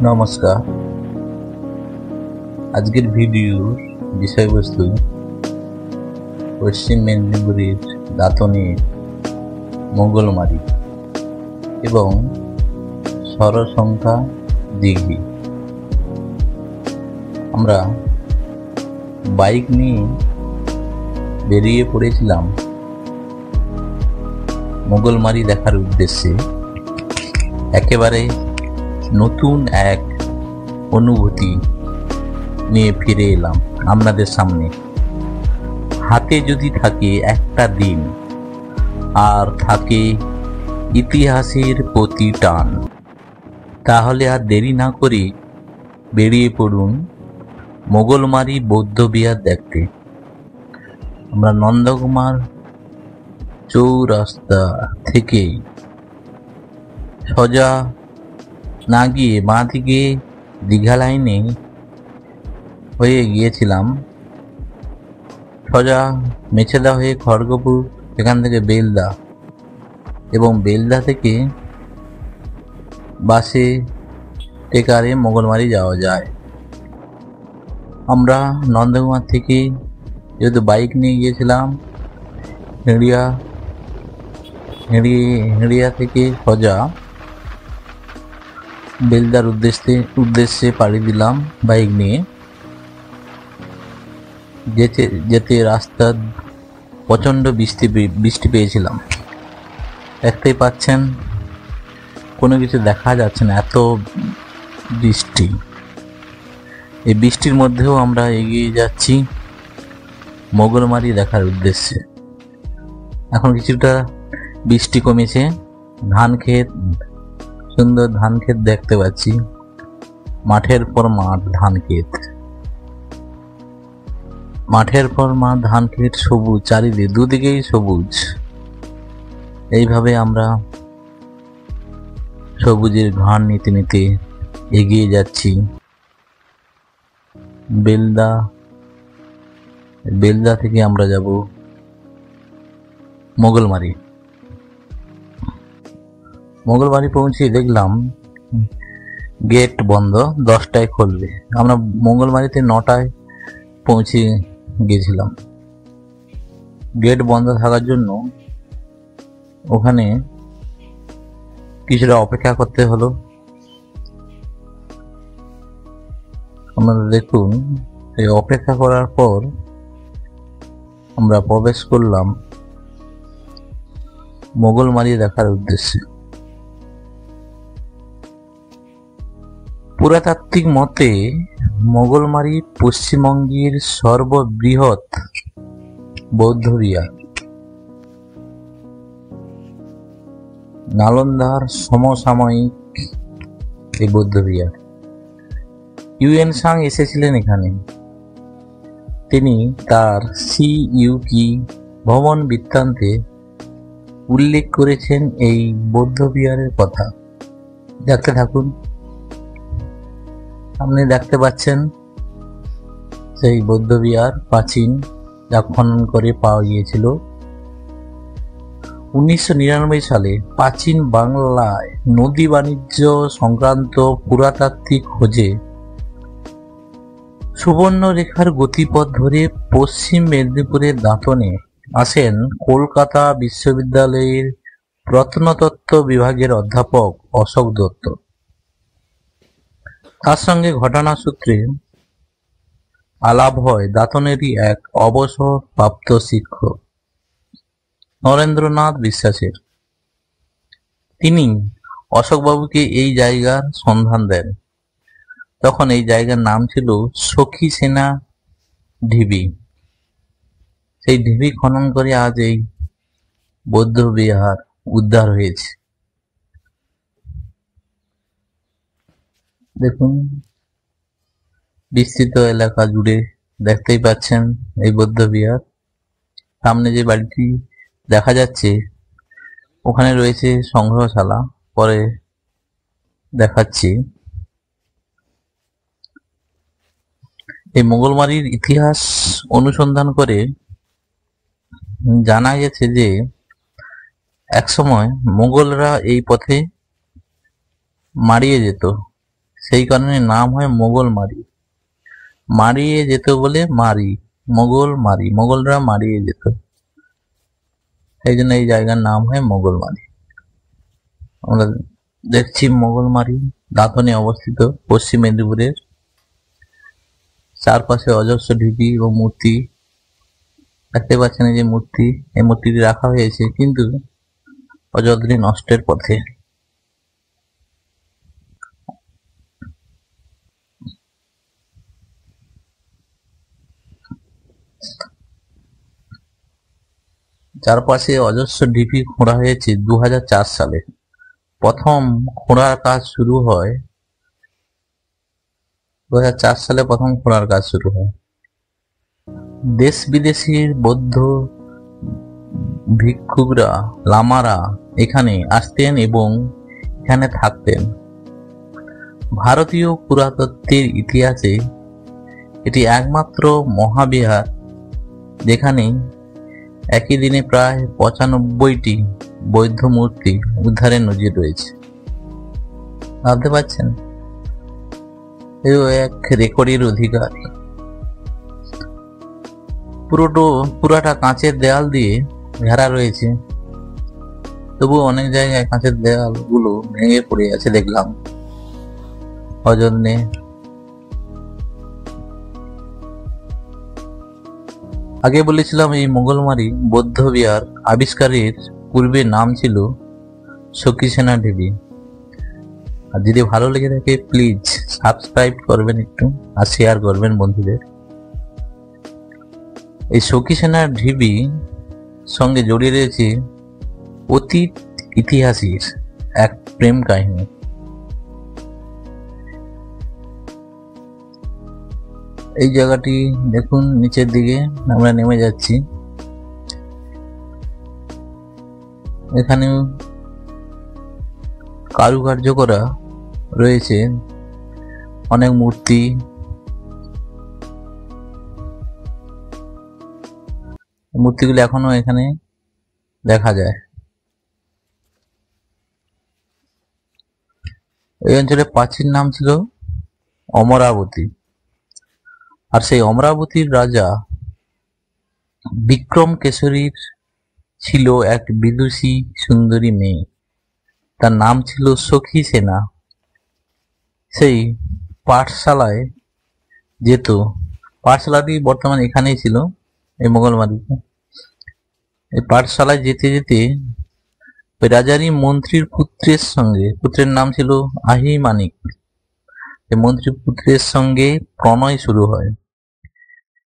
নমস্কার। আজকের ভিডিওর বিষয়বস্তু পশ্চিম মেদিনীপুরের দাঁতনের মোগলমারি এবং সরসংখ্যা দিঘি। আমরা বাইক নিয়ে বেরিয়ে পড়েছিলাম মোগলমারি দেখার উদ্দেশ্যে। একেবারে নতুন এক অনুভূতি নিয়ে ফিরে এলাম আপনাদের সামনে। হাতে যদি থাকে একটা দিন আর থাকে ইতিহাসের প্রতি টান, তাহলে আর দেরি না করে বেরিয়ে পড়ুন মোগলমারি বৌদ্ধবিহার দেখতে। আমরা নন্দকুমার চৌরাস্তা থেকে সোজা না গিয়ে বাঁ দিকে দীঘা লাইনে হয়ে গিয়েছিলাম, সোজা মেছেদা হয়ে খড়গপুর, সেখান থেকে বেলদা, এবং বেলদা থেকে বাসে টেকারে মোগলমারি যাওয়া যায়। আমরা নন্দকুমার থেকে যেহেতু বাইক নিয়ে গিয়েছিলাম, হেঁড়িয়া থেকে সোজা বেলদার উদ্দেশ্যে পাড়ি দিলাম বাইক নিয়ে। যেতে রাস্তা প্রচণ্ড বৃষ্টি পেয়েছিলাম। দেখতেই পাচ্ছেন কোনো কিছু দেখা যাচ্ছে না, এত বৃষ্টি। এই বৃষ্টির মধ্যেও আমরা এগিয়ে যাচ্ছি মোগলমারি দেখার উদ্দেশ্যে। এখন কিছুটা বৃষ্টি কমেছে, ধান ক্ষেত, সুন্দর ধান ক্ষেত দেখতে পাচ্ছি, মাঠের পর মাঠ ধান ক্ষেত, মাঠের পর মাঠ ধান ক্ষেত, সবুজ চারিদিকে, দুদিকেই সবুজ। এইভাবে আমরা সবুজের ঘ্রাণ নিতে নিতে এগিয়ে যাচ্ছি বেলদা থেকে আমরা যাব মোগলমারি। মোগলমারি পৌঁছে দেখলাম গেট বন্ধ, 10টায় খুলবে। আমরা মোগলমারিতে 9টায় পৌঁছে গেছিলাম। গেট বন্ধ থাকার জন্য ওখানে কিছুটা অপেক্ষা করতে হলো। আমরা দেখুন, এই অপেক্ষা করার পর আমরা প্রবেশ করলাম মোগলমারি দেখার উদ্দেশ্যে। পুরাতাত্ত্বিক মতে মোগলমারি পশ্চিমবঙ্গের সর্ববৃহৎ বৌদ্ধবিহার। নালন্দার সমসাময়িক এই বৌদ্ধবিহার। ইউএন সাং এসেছিলেন এখানে। তিনি তার সিইউকি ভ্রমণ বৃত্তান্তে উল্লেখ করেছেন এই বৌদ্ধবিহারের কথা। দেখতে থাকুন। আপনি দেখতে পাচ্ছেন সেই বৌদ্ধবিহার প্রাচীন, যা খনন করে পাওয়া গিয়েছিল 1999 সালে। প্রাচীন বাংলায় নদী বাণিজ্য সংক্রান্ত পুরাতাত্ত্বিক খোঁজে সুবর্ণরেখার গতিপথ ধরে পশ্চিম মেদিনীপুরের দাঁতনে আসেন কলকাতা বিশ্ববিদ্যালয়ের প্রত্নতত্ত্ব বিভাগের অধ্যাপক অশোক দত্ত। তার সঙ্গে ঘটনাসূত্রে আলাপ হয় দাঁতনেরই এক অবসরপ্রাপ্ত শিক্ষক নরেন্দ্রনাথ বিশ্বাসের। তিনি অশোকবাবুকে এই জায়গার সন্ধান দেন। তখন এই জায়গার নাম ছিল সখী সেনা ঢিবি। সেই ঢিবি খনন করে আজ এই বৌদ্ধবিহার উদ্ধার হয়েছে। দেখুন, বিস্তৃত এলাকা জুড়ে দেখতেই পাচ্ছেন এই বৌদ্ধবিহার। সামনে যে বাড়িটি দেখা যাচ্ছে ওখানে রয়েছে সংগ্রহশালা, পরে দেখাচ্ছি। এই মোগলমারির ইতিহাস অনুসন্ধান করে জানা গেছে যে একসময় মোগলরা এই পথে মারিয়ে যেত। সেই কারণে নাম হয় মোগলমারি। মারিয়ে যেত বলে মারি, মোগলমারি, মোগলরা মারিয়ে যেত, সেই জন্য এই জায়গার নাম হয় মোগলমারি। আমরা দেখছি মোগলমারি দাঁতনে অবস্থিত, পশ্চিম মেদিনীপুরের। চারপাশে অজস্র ঢিপি এবং মূর্তি দেখতে পাচ্ছেন। এই যে মূর্তি, এই মূর্তিটি রাখা হয়েছে কিন্তু অযত্নে নষ্টের পথে। চারপাশে অজস্র ঢিপি খোঁড়া হয়েছে 2004 সালে। প্রথম খোঁড়ার কাজ শুরু হয় 2004 সালে, প্রথম খোঁড়ার কাজ শুরু হয়। দেশ বিদেশের বৌদ্ধ ভিক্ষুকরা, লামারা এখানে আসতেন এবং এখানে থাকতেন। ভারতীয় পুরাতত্ত্বের ইতিহাসে এটি একমাত্র মহাবিহার যেখানে একই দিনে প্রায় 95টি বৌদ্ধ মূর্তি উদ্ধারের নজির রয়েছে। ভাবতে পারছেন, এও এক রেকর্ডের অধিকার। পুরাটা কাঁচের দেয়াল দিয়ে ঘেরা রয়েছে, তবুও অনেক জায়গায় কাঁচের দেয়াল গুলো ভেঙে পড়ে আছে দেখলাম অযত্নে। আগে বলেছিলাম এই মোগলমারি বৌদ্ধ বিহার আবিষ্কারের পূর্বে নাম ছিল সখীসেনা ঢিবি। আর যদি ভালো লেগে থাকে প্লিজ সাবস্ক্রাইব করবেন একটু, আর শেয়ার করবেন বন্ধুদের। এই সখীসেনা ঢিবি সঙ্গে জড়িয়ে রয়েছে অতীত ইতিহাসের এক প্রেম কাহিনী। এই জায়গাটি দেখুন, নিচের দিকে আমরা নেমে যাচ্ছি। এখানে কারুকার্য করা রয়েছে অনেক মূর্তি। মূর্তিগুলো এখনো এখানে দেখা যায়। এই অঞ্চলের প্রাচীন নাম ছিল অমরাবতী। আর সেই অমরাবতীর রাজা বিক্রম কেশরীর ছিল এক বিদুষী সুন্দরী মেয়ে, তার নাম ছিল সখীসেনা। সেই পাঠশালায় যেত, পাঠশালাটি বর্তমানে এখানেই ছিল এই মোগলমারিতে। এই পাঠশালায় যেতে যেতে ওই রাজারই মন্ত্রীর পুত্রের সঙ্গে, পুত্রের নাম ছিল আহিমানিক, এই মন্ত্রীর পুত্রের সঙ্গে প্রণয় শুরু হয়।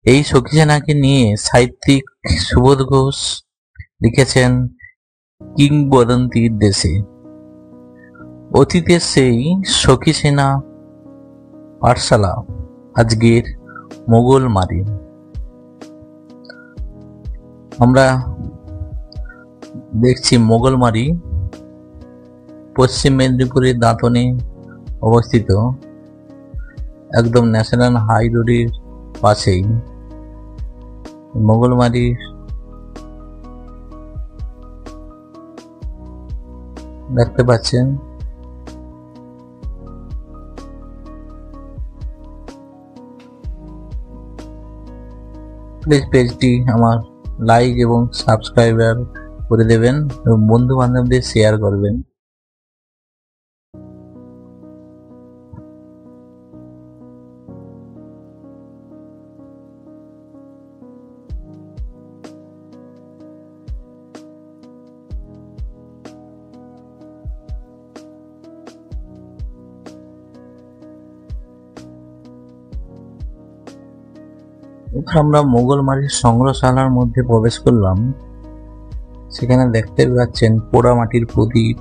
এই সখীসেনাকে নিয়ে সাহিত্যিক সুবোধ ঘোষ লিখেছেন কিংবদন্তির দেশে। অতীতের সেই সখীসেনা পাঠশালা আজকের মোগলমারি। আমরা দেখছি মোগলমারি পশ্চিম মেদিনীপুরের দাঁতনে অবস্থিত, একদম ন্যাশনাল হাই রোডের পাশেই মোগলমারি। দেখতে পাচ্ছেন প্লিজ পেজটি আমার লাইক এবং সাবস্ক্রাইবার করে দেবেন এবং বন্ধু বান্ধবদের শেয়ার করবেন। আমরা মোগলমারির সংগ্রহশালার মধ্যে প্রবেশ করলাম। সেখানে দেখতে পাচ্ছেন পোড়া মাটির প্রদীপ,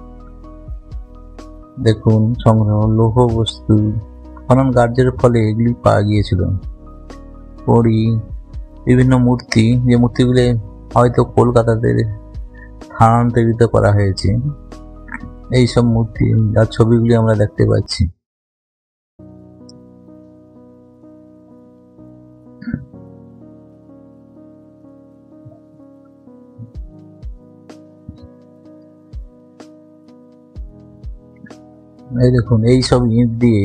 দেখুন সংগ্রহ, লৌহ বস্তু, খনন কার্যের ফলে এগুলি পাওয়া গিয়েছিল। পরি, বিভিন্ন মূর্তি, যে মূর্তিগুলি হয়তো কলকাতাতে স্থানান্তরিত করা হয়েছে, এইসব মূর্তি যার ছবিগুলি আমরা দেখতে পাচ্ছি। এই দেখুন, এই সব ইট দিয়ে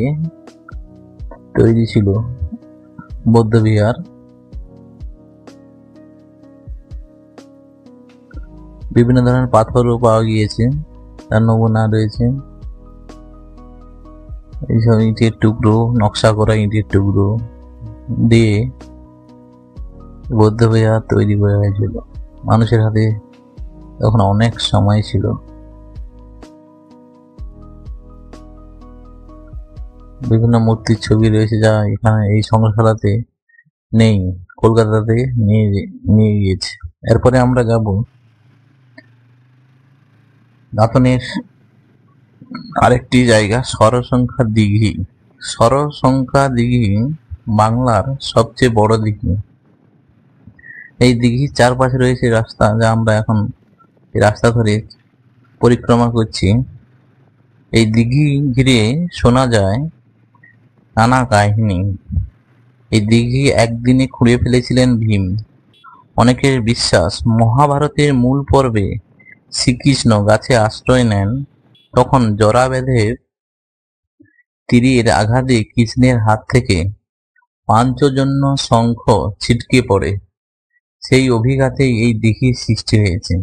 তৈরি ছিল বৌদ্ধবিহার। বিভিন্ন ধরনের পাথরও পাওয়া গিয়েছে, তার নমুনা রয়েছে। এইসব ইটের টুকরো, নকশা করা ইটের টুকরো দিয়ে বৌদ্ধবিহার তৈরি করা হয়েছিল। মানুষের হাতে তখন অনেক সময় ছিল। বিভিন্ন মূর্তির ছবি রয়েছে যা এখানে এই সংগ্রহশালাতে নেই, কলকাতাতে নিয়ে গিয়েছে। এরপরে আমরা যাব দাঁতনের আরেকটি জায়গা, সরসংখ্যা দিঘি। সরসংখ্যা দিঘি বাংলার সবচেয়ে বড় দিঘি। এই দিঘির চারপাশে রয়েছে রাস্তা, যা আমরা এখন এই রাস্তা ধরে পরিক্রমা করছি। এই দিঘি ঘিরে শোনা যায় নানা কাহিনী। এই দিঘি একদিনে খুঁড়ে ফেলেছিলেন ভীম। অনেকের বিশ্বাস, মহাভারতের মূল পর্বে শ্রীকৃষ্ণ গাছে আশ্রয় নেন, তখন জরাবেধের তীরের আঘাতে কৃষ্ণের হাত থেকে পাঞ্চজন্য শঙ্খ ছিটকে পড়ে। সেই অভিঘাতেই এই দিঘির সৃষ্টি হয়েছে।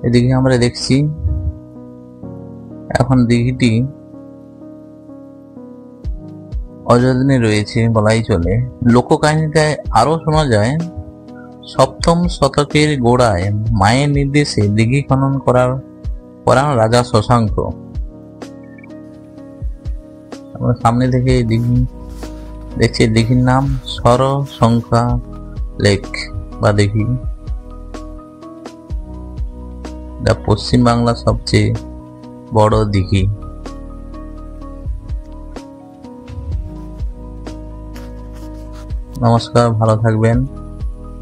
এদিকে আমরা দেখছি এখন দিঘিটি অযত্নে রয়েছে বলাই চলে। লোককাহিনীতে আরো শোনা যায়, সপ্তম শতকের গোড়ায় মায়ের নির্দেশে দিঘি খনন করান রাজা শশাঙ্ক। আমরা সামনে থেকে দিঘি দেখছি, দিঘির নাম সরসংখ্যা লেক বা দিঘি, যা পশ্চিম বাংলার সবচেয়ে বড় দিঘি। নমস্কার, ভালো থাকবেন।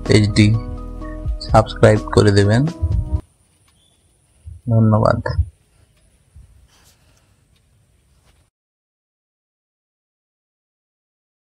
পেজটি সাবস্ক্রাইব করে দেবেন। ধন্যবাদ।